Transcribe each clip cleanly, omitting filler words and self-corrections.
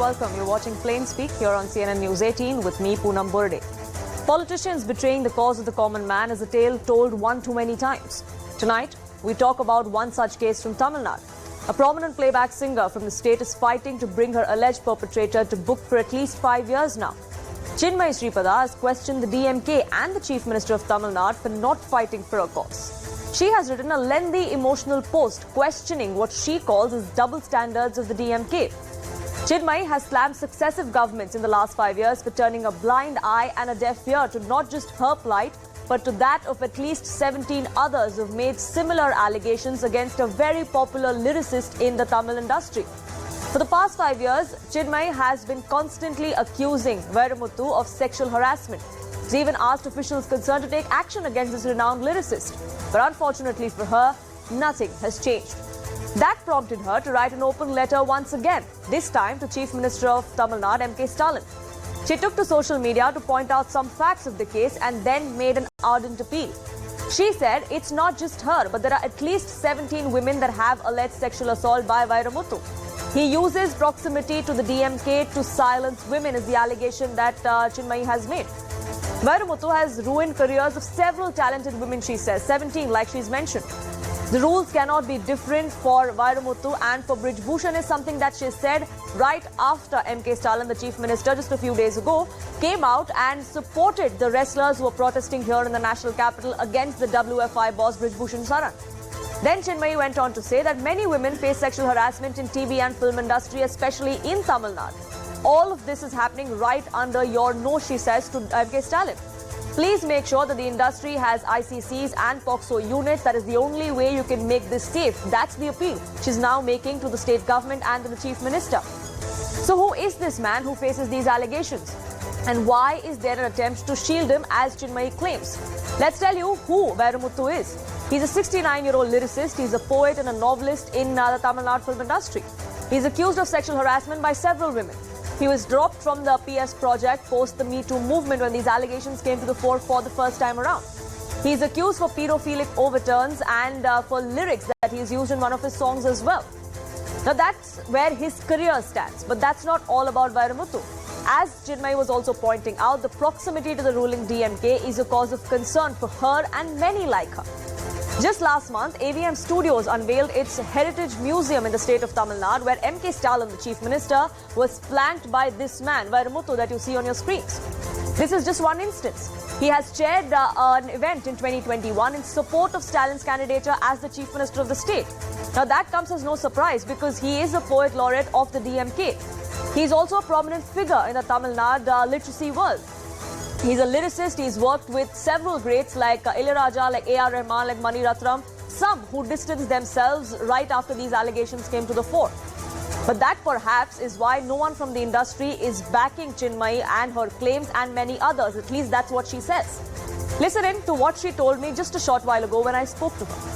welcome. You're watching Plain Speak here on CNN News 18 with me, Poonam Burde. Politicians betraying the cause of the common man is a tale told one too many times. Tonight, we talk about one such case from Tamil Nadu. A prominent playback singer from the state is fighting to bring her alleged perpetrator to book for at least 5 years now. Chinmayi Sripada has questioned the DMK and the Chief Minister of Tamil Nadu for not fighting for a cause. She has written a lengthy emotional post questioning what she calls as double standards of the DMK. Chinmayi has slammed successive governments in the last 5 years for turning a blind eye and a deaf ear to not just her plight, but to that of at least 17 others who've made similar allegations against a very popular lyricist in the Tamil industry. For the past 5 years, Chinmayi has been constantly accusing Vairamuthu of sexual harassment. She's even asked officials concerned to take action against this renowned lyricist. But unfortunately for her, nothing has changed. That prompted her to write an open letter once again, this time to Chief Minister of Tamil Nadu, MK Stalin. She took to social media to point out some facts of the case and then made an ardent appeal. She said it's not just her, but there are at least 17 women that have alleged sexual assault by Vairamuthu. He uses proximity to the DMK to silence women is the allegation that Chinmayi has made. Vairamuthu has ruined careers of several talented women, she says, 17 like she's mentioned. The rules cannot be different for Vairamuthu and for Brij Bhushan is something that she said right after MK Stalin, the Chief Minister, just a few days ago, came out and supported the wrestlers who were protesting here in the national capital against the WFI boss Brij Bhushan Sharan. Then Chinmayi went on to say that many women face sexual harassment in TV and film industry, especially in Tamil Nadu. All of this is happening right under your nose, she says to MK Stalin. Please make sure that the industry has ICCs and POCSO units. That is the only way you can make this safe. That's the appeal she's now making to the state government and to the Chief Minister. So who is this man who faces these allegations? And why is there an attempt to shield him as Chinmayi claims? Let's tell you who Vairamuthu is. He's a 69-year-old lyricist. He's a poet and a novelist in the Tamil Nadu film industry. He's accused of sexual harassment by several women. He was dropped from the PS project post the Me Too movement when these allegations came to the fore for the first time around. He is accused for pedophilic overtones and for lyrics that he's used in one of his songs as well. Now that's where his career stands, but that's not all about Vairamuthu. As Chinmayi was also pointing out, the proximity to the ruling DMK is a cause of concern for her and many like her. Just last month, AVM Studios unveiled its heritage museum in the state of Tamil Nadu, where MK Stalin, the Chief Minister, was flanked by this man, Vairamuthu, that you see on your screens. This is just one instance. He has chaired an event in 2021 in support of Stalin's candidature as the Chief Minister of the state. Now that comes as no surprise because he is a poet laureate of the DMK. He is also a prominent figure in the Tamil Nadu literacy world. He's a lyricist. He's worked with several greats like Ilayaraja, like A.R. Rahman, like Mani Ratnam, some who distanced themselves right after these allegations came to the fore. But that perhaps is why no one from the industry is backing Chinmayi and her claims and many others. At least that's what she says. Listen in to what she told me just a short while ago when I spoke to her.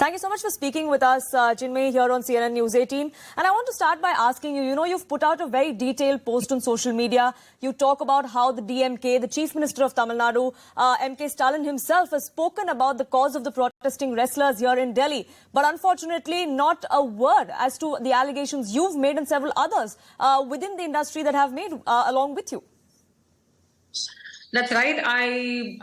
Thank you so much for speaking with us, Chinmayi, here on CNN News 18. And I want to start by asking you, you've put out a very detailed post on social media. You talk about how the DMK, the Chief Minister of Tamil Nadu, MK Stalin himself has spoken about the cause of the protesting wrestlers here in Delhi. But unfortunately, not a word as to the allegations you've made and several others within the industry that have made along with you. That's right.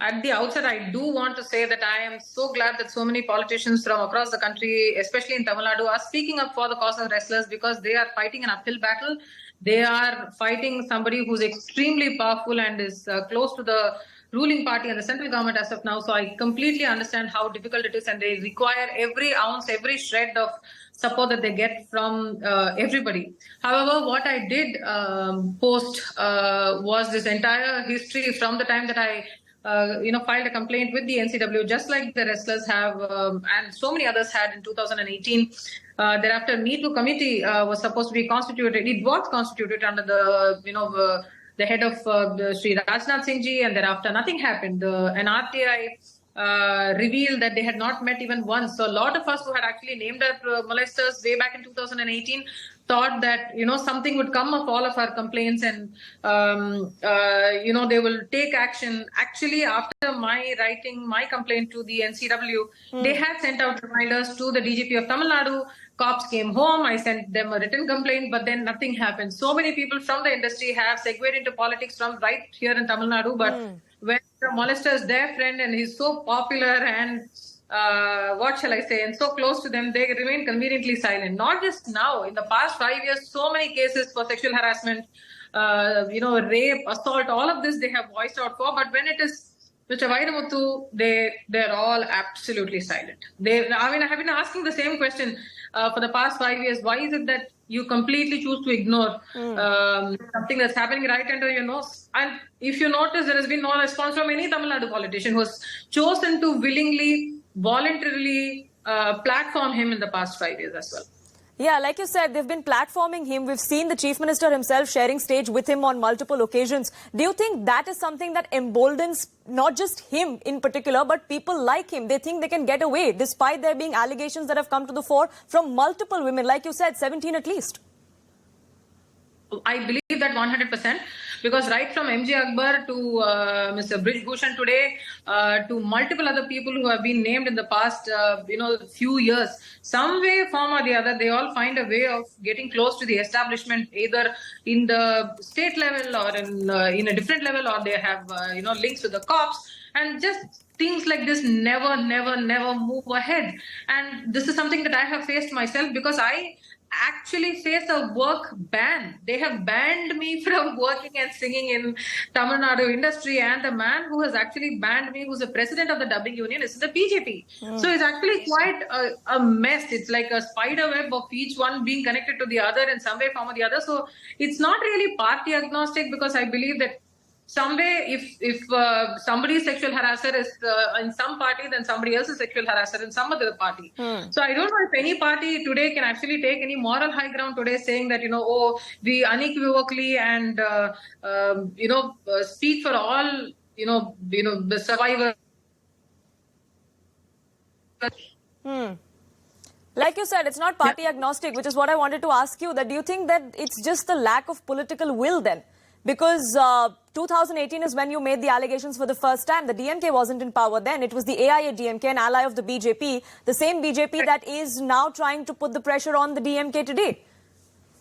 At the outset, I do want to say that I am so glad that so many politicians from across the country, especially in Tamil Nadu, are speaking up for the cause of wrestlers because they are fighting an uphill battle. They are fighting somebody who's extremely powerful and is close to the ruling party and the central government as of now. So I completely understand how difficult it is and they require every ounce, every shred of support that they get from everybody. However, what I did post was this entire history from the time that I filed a complaint with the NCW, just like the wrestlers have and so many others had in 2018. Thereafter, Me Too committee was supposed to be constituted. It was constituted under the head of Sri Rajnath Singh ji, and thereafter nothing happened. An RTI revealed that they had not met even once. So a lot of us who had actually named our molesters way back in 2018 thought that, something would come of all of our complaints and, they will take action. Actually, after my writing my complaint to the NCW, they had sent out reminders to the DGP of Tamil Nadu, Cops came home, I sent them a written complaint, but then nothing happened. So many people from the industry have segued into politics from right here in Tamil Nadu, but when the molester is their friend and he's so popular and what shall I say, and so close to them, they remain conveniently silent. Not just now, in the past 5 years, so many cases for sexual harassment, rape, assault, all of this they have voiced out for, but when it is Mr. Vairamuthu, they're all absolutely silent. I have been asking the same question for the past 5 years. Why is it that you completely choose to ignore something that's happening right under your nose? And if you notice, there has been no response from any Tamil Nadu politician who has chosen to willingly, voluntarily platform him in the past 5 years as well. Yeah, like you said, they've been platforming him. We've seen the Chief Minister himself sharing stage with him on multiple occasions. Do you think that is something that emboldens not just him in particular, but people like him? They think they can get away despite there being allegations that have come to the fore from multiple women, like you said, 17 at least. I believe that 100%, because right from MJ Akbar to Mr. Brij Bhushan today, to multiple other people who have been named in the past, few years, some way, form or the other, they all find a way of getting close to the establishment, either in the state level or in a different level, or they have links to the cops, and just things like this never move ahead. And this is something that I have faced myself, because I actually face a work ban. They have banned me from working and singing in Tamil Nadu industry, and the man who has actually banned me, who's the president of the dubbing union, is the BJP. So it's actually quite a mess. It's like a spider web of each one being connected to the other in some way, form or the other. So it's not really party agnostic, because I believe that someday, if somebody's sexual harasser is in some party, then somebody else is sexual harasser in some other party. So I don't know if any party today can actually take any moral high ground today, saying that we unequivocally and speak for all the survivors. Like you said, it's not party agnostic, which is what I wanted to ask you. That do you think that it's just the lack of political will then? Because 2018 is when you made the allegations for the first time. The DMK wasn't in power then. It was the AIA-DMK, an ally of the BJP, the same BJP that is now trying to put the pressure on the DMK today.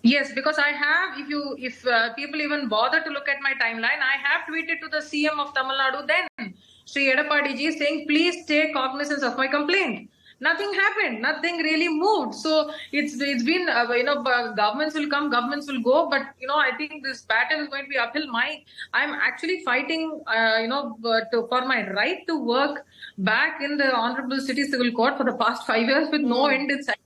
Yes, because I have, if people even bother to look at my timeline, I have tweeted to the CM of Tamil Nadu then, Sri Edappadi ji, saying, please take cognizance of my complaint. Nothing happened. Nothing really moved. So it's been governments will come, governments will go. But I think this battle is going to be uphill. I'm actually fighting for my right to work back in the Honorable City Civil Court for the past 5 years with no end in sight.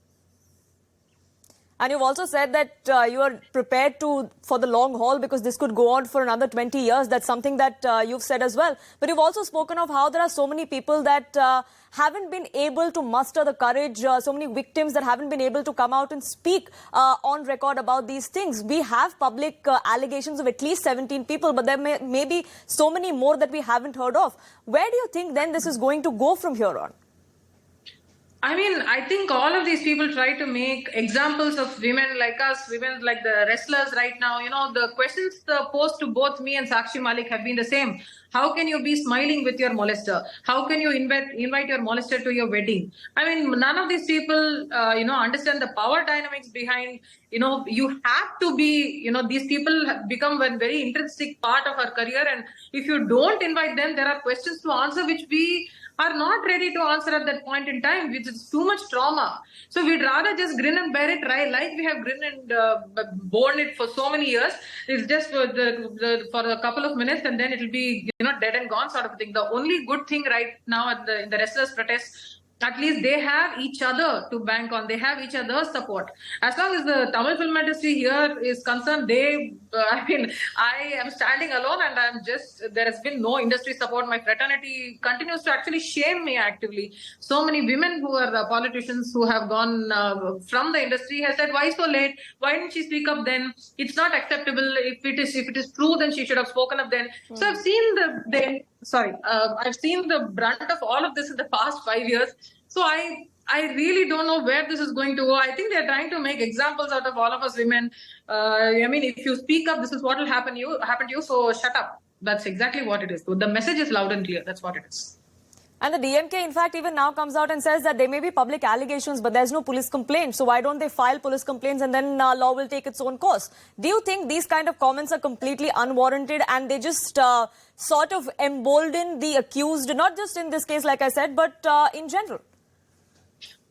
And you've also said that you are prepared for the long haul, because this could go on for another 20 years. That's something that you've said as well. But you've also spoken of how there are so many people that haven't been able to muster the courage, so many victims that haven't been able to come out and speak on record about these things. We have public allegations of at least 17 people, but there may be so many more that we haven't heard of. Where do you think then this is going to go from here on? I mean, I think all of these people try to make examples of women like us, women like the wrestlers right now. The questions posed to both me and Sakshi Malik have been the same. How can you be smiling with your molester? How can you invite your molester to your wedding? I mean, none of these people, understand the power dynamics behind, you have to be, these people have become a very intrinsic part of our career. And if you don't invite them, there are questions to answer which we are not ready to answer at that point in time, which is too much trauma. So we'd rather just grin and bear it, right? Like we have grinned and borne it for so many years. It's just for a couple of minutes, and then it'll be dead and gone sort of thing. The only good thing right now in the wrestlers' protest, at least they have each other to bank on. They have each other's support. As long as the Tamil film industry here is concerned, I am standing alone, and there has been no industry support. My fraternity continues to actually shame me actively. So many women who are politicians who have gone from the industry have said, why so late? Why didn't she speak up then? It's not acceptable. If it is true, then she should have spoken up then. So I've seen I've seen the brunt of all of this in the past 5 years. So I really don't know where this is going to go. I think they're trying to make examples out of all of us women. If you speak up, this is what will happen to you. So shut up. That's exactly what it is. The message is loud and clear. That's what it is. And the DMK, in fact, even now comes out and says that there may be public allegations, but there's no police complaint. So why don't they file police complaints and then law will take its own course? Do you think these kind of comments are completely unwarranted and they just sort of embolden the accused, not just in this case, like I said, but in general?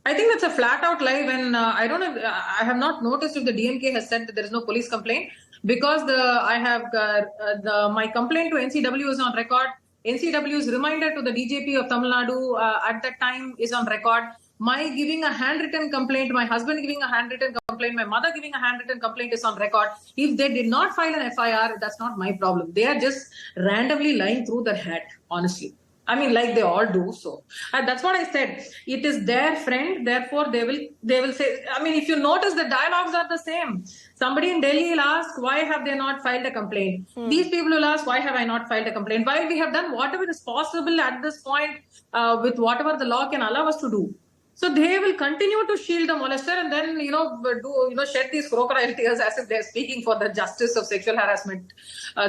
I think that's a flat out lie when I don't know. I have not noticed if the DMK has said that there is no police complaint because my complaint to NCW is on record. NCW's reminder to the DJP of Tamil Nadu at that time is on record. My giving a handwritten complaint, my husband giving a handwritten complaint, my mother giving a handwritten complaint is on record. If they did not file an FIR, that's not my problem. They are just randomly lying through their hat, honestly. I mean, like they all do so. And that's what I said. It is their friend, therefore they will say, I mean, if you notice the dialogues are the same. Somebody in Delhi will ask, why have they not filed a complaint? These people will ask, why have I not filed a complaint? While we have done whatever is possible at this point with whatever the law can allow us to do. So they will continue to shield the molester and then, shed these crocodile tears as if they're speaking for the justice of sexual harassment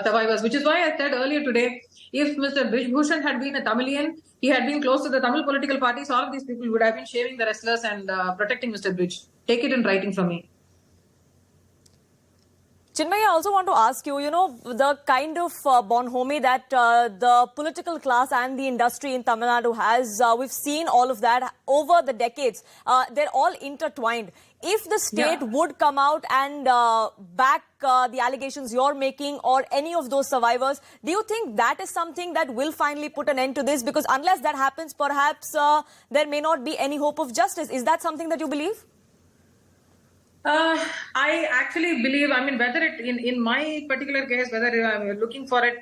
survivors, which is why I said earlier today, if Mr. Brij Bhushan had been a Tamilian, he had been close to the Tamil political parties, all of these people would have been shaving the wrestlers and protecting Mr. Brij. Take it in writing from me. Chinmayi, I also want to ask you, the kind of bonhomie that the political class and the industry in Tamil Nadu has, we've seen all of that over the decades. They're all intertwined. If the state would come out and back the allegations you're making or any of those survivors, do you think that is something that will finally put an end to this? Because unless that happens, perhaps there may not be any hope of justice. Is that something that you believe? I actually believe, whether it in my particular case, whether I'm looking for it,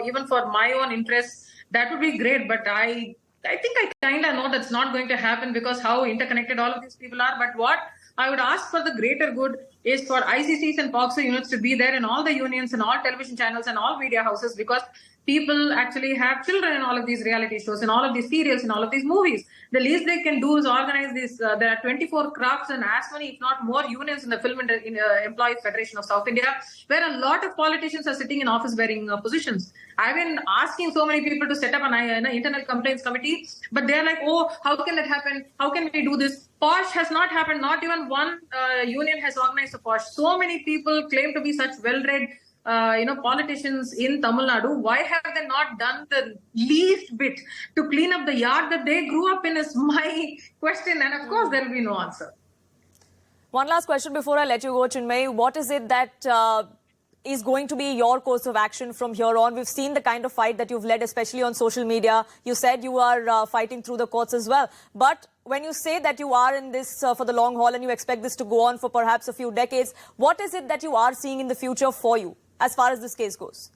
even for my own interests, that would be great. But I think I kind of know that's not going to happen because how interconnected all of these people are. But what I would ask for the greater good is for ICCs and POCSO units to be there in all the unions and all television channels and all media houses because people actually have children in all of these reality shows, in all of these serials, in all of these movies. The least they can do is organize this. There are 24 crafts and as many, if not more, unions in the Film Employees Federation of South India, where a lot of politicians are sitting in office-bearing positions. I've been asking so many people to set up an internal complaints committee, but they're like, oh, how can that happen? How can we do this? POSH has not happened. Not even one union has organized a POSH. So many people claim to be such well-read politicians in Tamil Nadu. Why have they not done the least bit to clean up the yard that they grew up in is my question. And of course, there will be no answer. One last question before I let you go, Chinmayi. What is it that is going to be your course of action from here on? We've seen the kind of fight that you've led, especially on social media. You said you are fighting through the courts as well. But when you say that you are in this for the long haul and you expect this to go on for perhaps a few decades, what is it that you are seeing in the future for you as far as this case goes?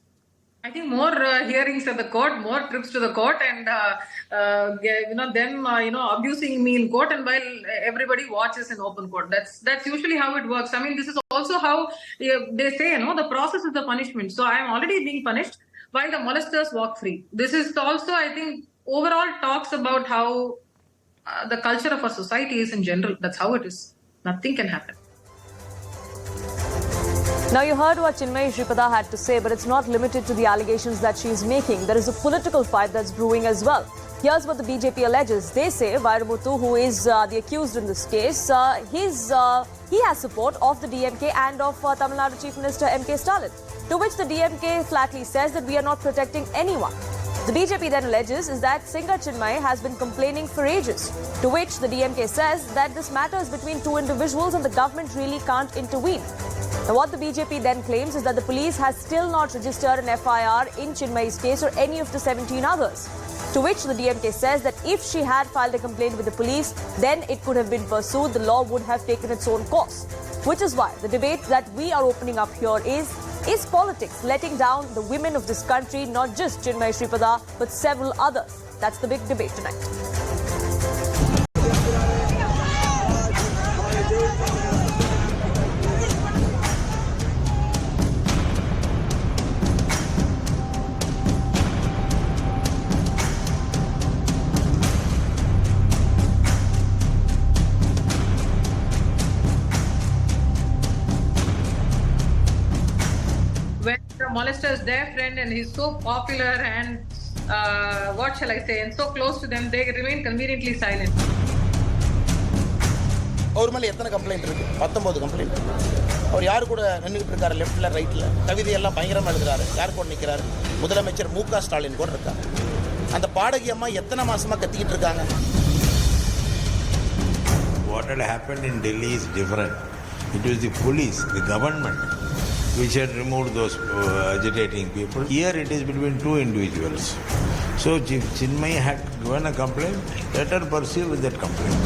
I think more hearings at the court, more trips to the court, and them abusing me in court, and while everybody watches in open court. That's usually how it works. This is also how they say, the process is the punishment. So I am already being punished while the molesters walk free. This is also, I think, overall talks about how the culture of our society is in general. That's how it is. Nothing can happen. Now, you heard what Chinmayi Sripada had to say, but it's not limited to the allegations that she's making. There is a political fight that's brewing as well. Here's what the BJP alleges. They say Vairamuthu, who is the accused in this case, he has support of the DMK and of Tamil Nadu Chief Minister MK Stalin, to which the DMK flatly says that we are not protecting anyone. The BJP then alleges is that singer Chinmayi has been complaining for ages, to which the DMK says that this matter is between two individuals and the government really can't intervene. Now, what the BJP then claims is that the police has still not registered an FIR in Chinmayi's case or any of the 17 others. To which the DMK says that if she had filed a complaint with the police, then it could have been pursued. The law would have taken its own course. Which is why the debate that we are opening up here is politics letting down the women of this country, not just Chinmayi Sripada, but several others? That's the big debate tonight. When the molester is their friend and he's so popular and what shall I say, and so close to them, they remain conveniently silent. அவர் மேலே எத்தனை complaint இருக்குது? 19 complaint. அவர் யார் கூட நின்றுட்டு இருக்காரு? லெஃப்டில் ரைட்டில் கவிதையெல்லாம் பயங்கரமாக எழுதுறாரு. யார் கூட நிற்கிறாரு? முதலமைச்சர் MK ஸ்டாலின் கூட இருக்காரு. அந்த பாடகி அம்மா எத்தனை மாசமாக கத்திக்கிட்டு இருக்காங்க? What had happened in Delhi is different. It was the police, the government, which had removed those agitating people. Here it is between two individuals. So Chinmayi had given a complaint, let her pursue with that complaint.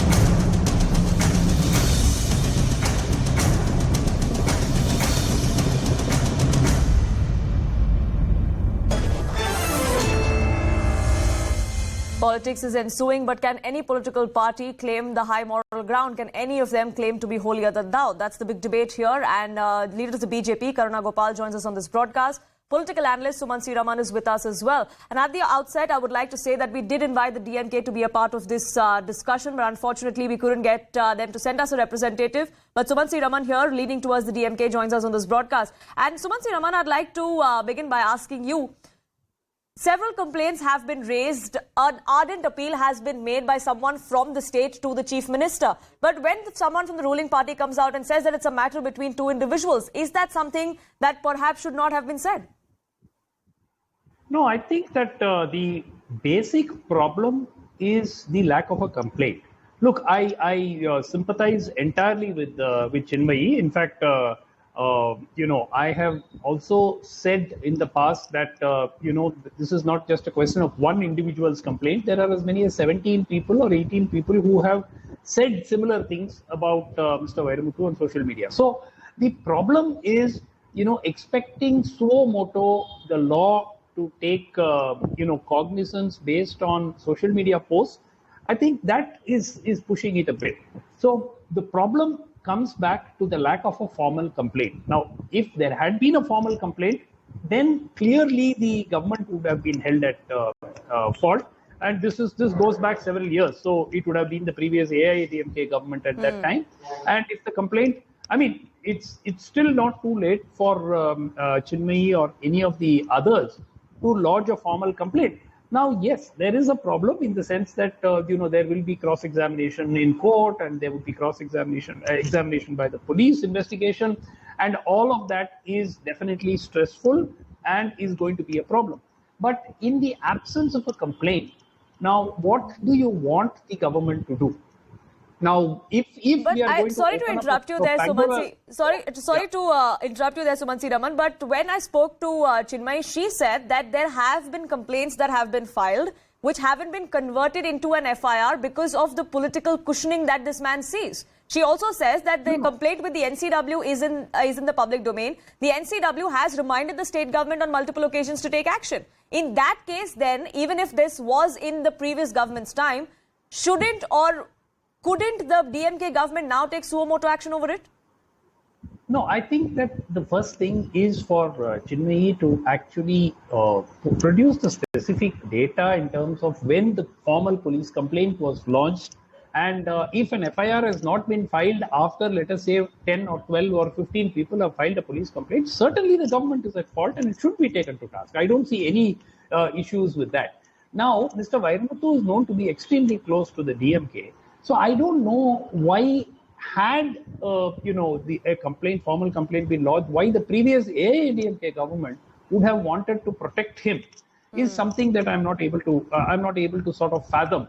Politics is ensuing, but can any political party claim the high moral ground? Can any of them claim to be holier than thou? That's the big debate here. And leader of the BJP, Karuna Gopal, joins us on this broadcast. Political analyst Chinmayi Sripada is with us as well. And at the outset, I would like to say that we did invite the DMK to be a part of this discussion, but unfortunately, we couldn't get them to send us a representative. But Chinmayi Sripada here, leading towards the DMK, joins us on this broadcast. And Chinmayi Sripada, I'd like to begin by asking you, several complaints have been raised. An ardent appeal has been made by someone from the state to the chief minister. But when someone from the ruling party comes out and says that it's a matter between two individuals, is that something that perhaps should not have been said? No, I think that the basic problem is the lack of a complaint. Look, I sympathize entirely with Chinmayi. In fact, I have also said in the past that, this is not just a question of one individual's complaint. There are as many as 17 people or 18 people who have said similar things about Mr. Vairamuthu on social media. So the problem is, expecting suo moto, the law, to take, cognizance based on social media posts. I think that is pushing it a bit. So the problem comes back to the lack of a formal complaint. Now, if there had been a formal complaint, then clearly the government would have been held at fault. And this goes back several years. So it would have been the previous AIADMK government at that time. And if the complaint, it's still not too late for Chinmayi or any of the others to lodge a formal complaint. Now, yes, there is a problem in the sense that, there will be cross-examination in court and there would be examination by the police investigation. And all of that is definitely stressful and is going to be a problem. But in the absence of a complaint, now, what do you want the government to do? Now, if but we are going sorry to interrupt you there, Sumansi. Sorry to interrupt you there, Chinmayi Sripada. But when I spoke to Chinmayi, she said that there have been complaints that have been filed which haven't been converted into an FIR because of the political cushioning that this man sees. She also says that the complaint with the NCW is in the public domain. The NCW has reminded the state government on multiple occasions to take action. In that case, then, even if this was in the previous government's time, couldn't the DMK government now take suo moto action over it? No, I think that the first thing is for Chinmayi to actually produce the specific data in terms of when the formal police complaint was launched. And if an FIR has not been filed after, let us say, 10 or 12 or 15 people have filed a police complaint, certainly the government is at fault and it should be taken to task. I don't see any issues with that. Now, Mr. Vairamuthu is known to be extremely close to the DMK. So I don't know why, had formal complaint been lodged, why the previous AIADMK government would have wanted to protect him is something that I'm not able to sort of fathom.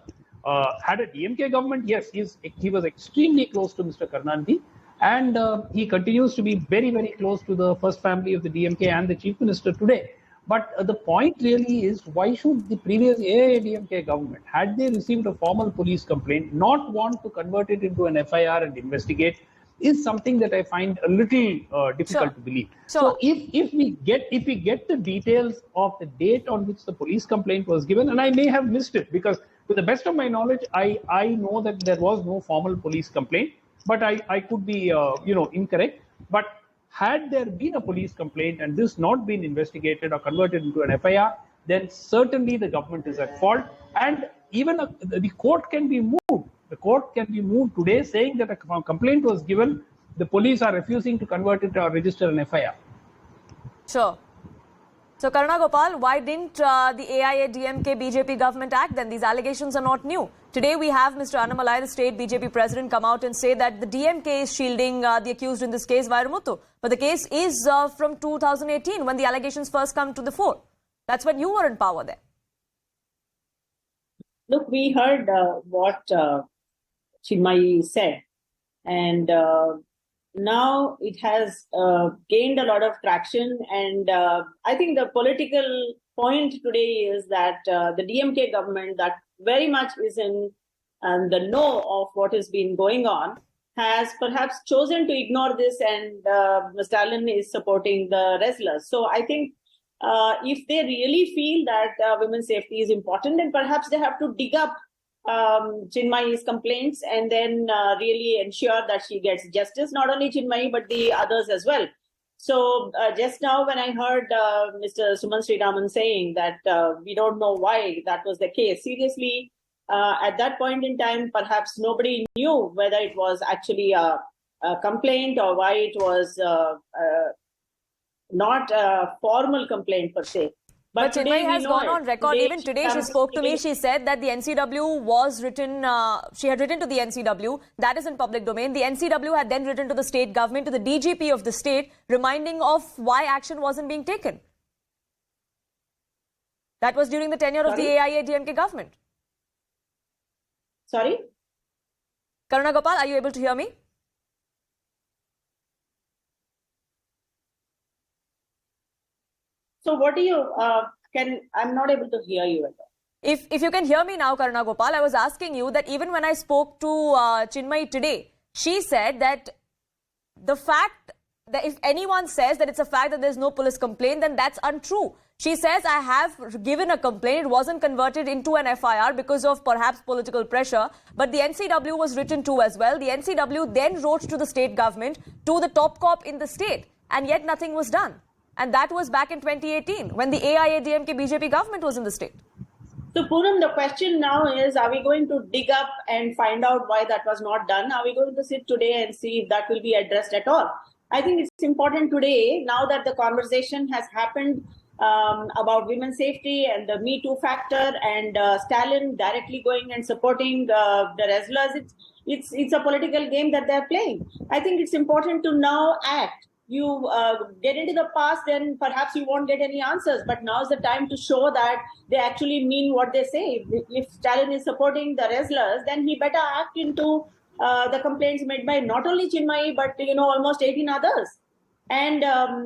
Had a DMK government, yes, he was extremely close to Mr. Karunanidhi, and he continues to be very, very close to the first family of the DMK and the chief minister today. But the point really is, why should the previous AIADMK government, had they received a formal police complaint, not want to convert it into an FIR and investigate, is something that I find a little difficult to believe. So if we get the details of the date on which the police complaint was given, and I may have missed it, because to the best of my knowledge, I know that there was no formal police complaint, but I could be incorrect. But had there been a police complaint and this not been investigated or converted into an FIR, then certainly the government is at fault. And even the court can be moved. The court can be moved today saying that a complaint was given, the police are refusing to convert it or register an FIR. Sure. So, Karuna Gopal, why didn't the AIADMK BJP government act then? These allegations are not new. Today we have Mr. Annamalai, the state BJP president, come out and say that the DMK is shielding the accused in this case, Vairamuthu. But the case is from 2018 when the allegations first come to the fore. That's when you were in power there. Look, we heard what Chinmayi said, and now it has gained a lot of traction. And I think the political point today is that the DMK government, that very much is in the know of what has been going on, has perhaps chosen to ignore this, and Stalin is supporting the wrestlers. So I think if they really feel that women's safety is important, then perhaps they have to dig up Chinmayi's complaints and then really ensure that she gets justice, not only Chinmayi, but the others as well. So just now when I heard Mr. Suman Sriraman saying that we don't know why that was the case, seriously, at that point in time, perhaps nobody knew whether it was actually a complaint or why it was not a formal complaint per se. But Chinmayi has gone on record. Even today she spoke to me. She said that the NCW was written, she had written to the NCW. That is in public domain. The NCW had then written to the state government, to the DGP of the state, reminding of why action wasn't being taken. That was during the tenure of the AIADMK government. Sorry? Karuna Gopal, are you able to hear me? So what do you, I'm not able to hear you at all. If you can hear me now, Karuna Gopal, I was asking you that even when I spoke to Chinmayi today, she said that the fact that if anyone says that it's a fact that there's no police complaint, then that's untrue. She says, I have given a complaint, it wasn't converted into an FIR because of perhaps political pressure, but the NCW was written to as well. The NCW then wrote to the state government, to the top cop in the state, and yet nothing was done. And that was back in 2018 when the AIADMK BJP government was in the state. So Poonam, the question now is, are we going to dig up and find out why that was not done? Are we going to sit today and see if that will be addressed at all? I think it's important today, now that the conversation has happened about women's safety and the Me Too factor and Stalin directly going and supporting the wrestlers, it's a political game that they're playing. I think it's important to now act. You get into the past, then perhaps you won't get any answers. But now's the time to show that they actually mean what they say. If Stalin is supporting the wrestlers, then he better act into the complaints made by not only Chinmayi, but almost 18 others. And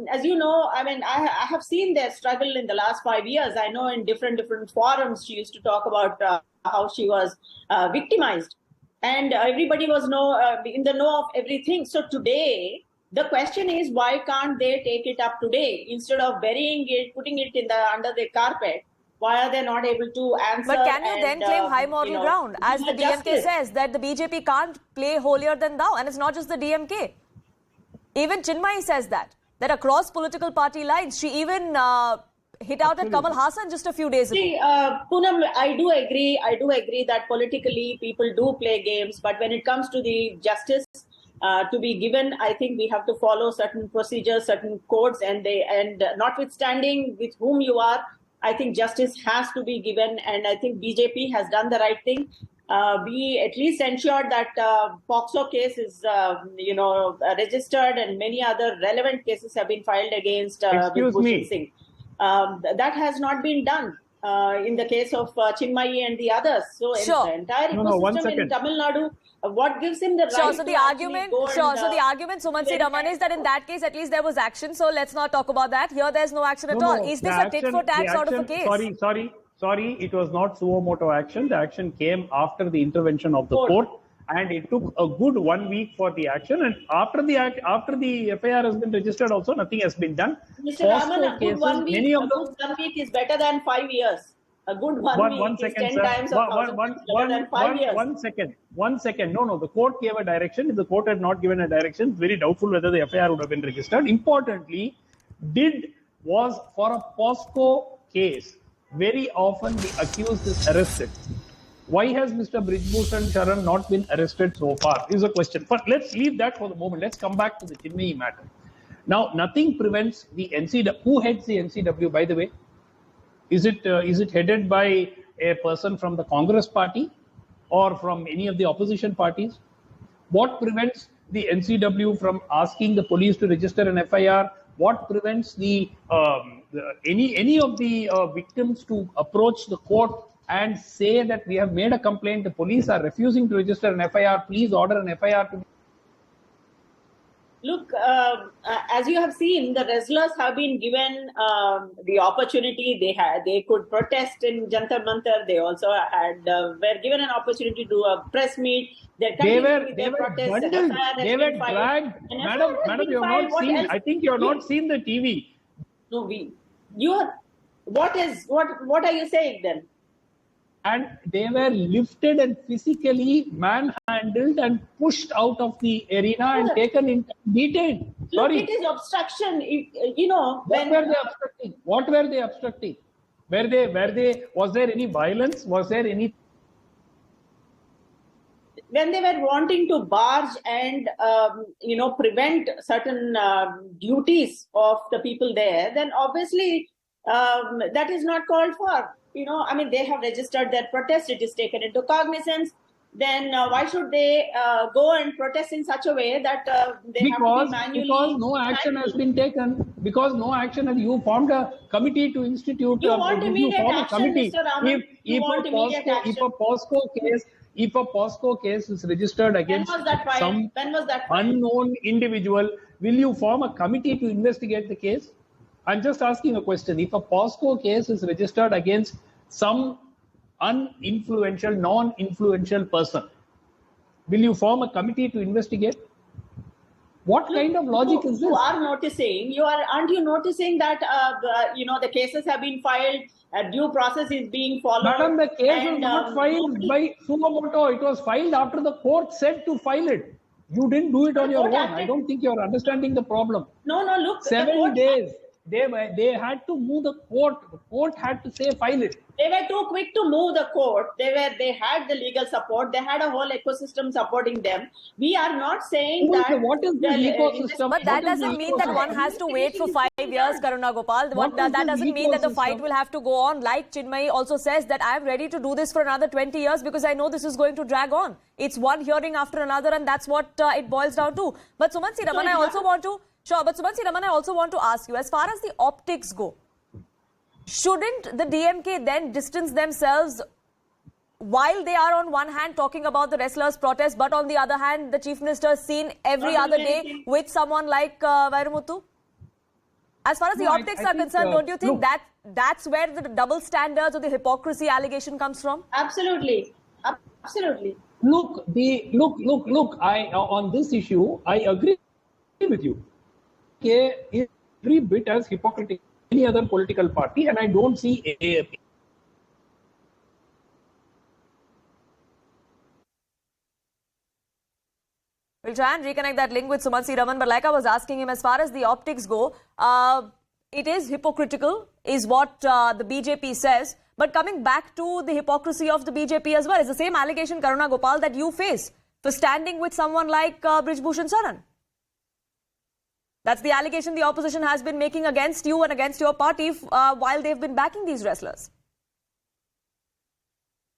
as you know, I mean, I have seen their struggle in the last 5 years. I know in different forums she used to talk about how she was victimized, and everybody was in the know of everything. So today, the question is, why can't they take it up today instead of burying it, putting it under the carpet? Why are they not able to answer? But can you then claim high moral ground, as the DMK says, that the BJP can't play holier than thou? And it's not just the DMK. Even Chinmayi says that across political party lines, she even hit out at Kamal Hassan just a few days ago. See, Poonam, I do agree that politically people do play games, but when it comes to the justice to be given, I think we have to follow certain procedures, certain codes, and notwithstanding with whom you are, I think justice has to be given, and I think BJP has done the right thing. We at least ensured that POXO case is, registered, and many other relevant cases have been filed against Brij Bhushan Singh. That has not been done in the case of Chinmayi and the others. So the entire ecosystem in Tamil Nadu, what gives him the right so the argument, Suman Sriraman, is that in that case at least there was action. So let's not talk about that. Here there's no action at all. Is this a tit for tat sort of a case? Sorry, it was not suo moto action. The action came after the intervention of the court, and it took a good 1 week for the action. And after the FIR has been registered, also nothing has been done. Mr. Raman, a good 1 week, one week is better than 5 years. A good one week is 10 times or 1,000 than 5 years. One second. No, the court gave a direction. If the court had not given a direction, it's very doubtful whether the FIR would have been registered. Importantly, was for a POSCO case. Very often the accused is arrested. Why has Mr. Brij Bhushan Sharan not been arrested so far is a question. But let's leave that for the moment. Let's come back to the Chinmayi matter. Now, nothing prevents the NCW. Who heads the NCW, by the way? Is it headed by a person from the Congress party or from any of the opposition parties? What prevents the NCW from asking the police to register an FIR? What prevents any of the victims to approach the court and say that we have made a complaint, the police are refusing to register an FIR, please order an FIR to be... Look, as you have seen, the wrestlers have been given the opportunity. They could protest in Jantar Mantar. They also were given an opportunity to do a press meet. They were bundled. They were dragged. Madam, you have not seen. I think you have not seen the TV. No, what are you saying then? And they were lifted and physically manhandled and pushed out of the arena and taken in, detained. Look, it is obstruction. What were they obstructing? Was there any violence? Was there any? When they were wanting to barge and prevent certain duties of the people there, then obviously that is not called for. They have registered their protest. It is taken into cognizance. Then why should they go and protest in such a way that they have to be manually... Because no action has been taken. Because no action has... You formed a committee to institute... You want immediate action, Mr. Raman. If a POSCO case is registered against some unknown individual, will you form a committee to investigate the case? I'm just asking a question. If a POSCO case is registered against some non-influential person, will you form a committee to investigate? What kind of logic is this? You are noticing, aren't you noticing that, the cases have been filed, a due process is being followed? Madam, the case was not filed by Sumamoto. It was filed after the court said to file it. You didn't do it on your own. I don't think you're understanding the problem. No, look. 7 days. They had to move the court. The court had to say file it. They were too quick to move the court. They had the legal support. They had a whole ecosystem supporting them. We are not saying that... What is the ecosystem? But that doesn't mean that one has to wait for 5 years, Karuna Gopal. That doesn't mean that the fight will have to go on. Like Chinmayi also says that I am ready to do this for another 20 years because I know this is going to drag on. It's one hearing after another and that's what it boils down to. But Sumansi Raman, I also want to... Sure, but Sumansi Raman, I also want to ask you, as far as the optics go, shouldn't the DMK then distance themselves while they are on one hand talking about the wrestlers' protest, but on the other hand, the Chief Minister is seen every other day with someone like Vairamuthu? As far as the optics are concerned, don't you think that's where the double standards or the hypocrisy allegation comes from? Absolutely. Look, on this issue, I agree with you. Is every bit as hypocritical as any other political party, and I don't see AAP. We'll try and reconnect that link with Sumansi Raman, but like I was asking him, as far as the optics go, it is hypocritical, is what the BJP says. But coming back to the hypocrisy of the BJP as well, it's the same allegation, Karuna Gopal, that you face for standing with someone like Brij Bhushan Sharan. That's the allegation the opposition has been making against you and against your party while they've been backing these wrestlers.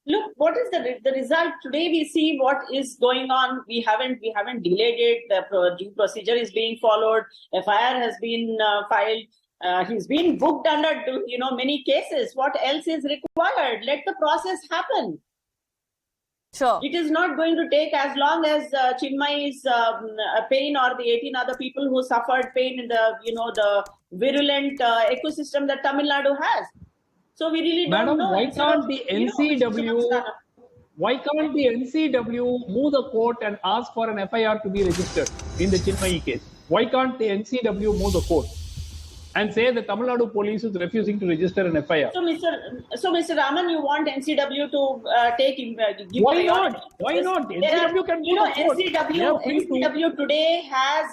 Look, what is the result? Today we see what is going on. We haven't delayed it. The due procedure is being followed. FIR has been filed. He's been booked under many cases. What else is required? Let the process happen. Sure. It is not going to take as long as Chinmayi's pain or the 18 other people who suffered pain in the virulent ecosystem that Tamil Nadu has. So we really don't know. Why can't the NCW move the court and ask for an FIR to be registered in the Chinmayi case? Why can't the NCW move the court? and say the Tamil Nadu police is refusing to register an FIR. So, Mr. Raman, you want NCW to give Why priority? not? Why not? NCW can you go know, to court. NCW today has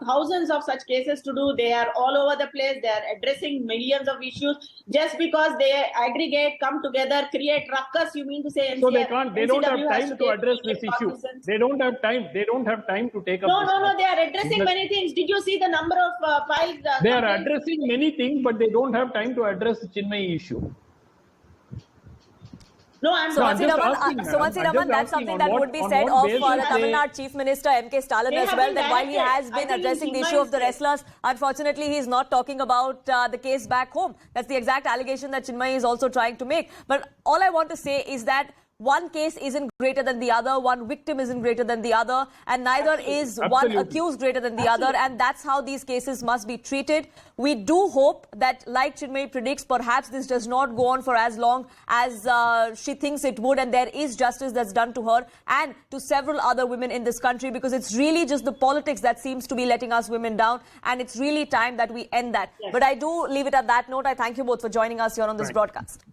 thousands of such cases to do. They are all over the place. They are addressing millions of issues. Just because they aggregate, come together, create ruckus, you mean to say So they can't. They don't have time to address this issue. They don't have time. They don't have time to take up. No. They are addressing many things. Did you see the number of files? They are addressing many things, but they don't have time to address the Chinmayi issue. No, I'm Sumansi Raman, that's something that would be said of the Tamil Nadu Chief Minister MK Stalin as well, that while he has been addressing the issue of the wrestlers, unfortunately he is not talking about the case back home. That's the exact allegation that Chinmayi is also trying to make. But all I want to say is that one case isn't greater than the other, one victim isn't greater than the other, and neither is one accused greater than the other, and that's how these cases must be treated. We do hope that, like Chinmayi predicts, perhaps this does not go on for as long as she thinks it would, and there is justice that's done to her and to several other women in this country, because it's really just the politics that seems to be letting us women down, and it's really time that we end that. Yes. But I do leave it at that note. I thank you both for joining us here on this broadcast.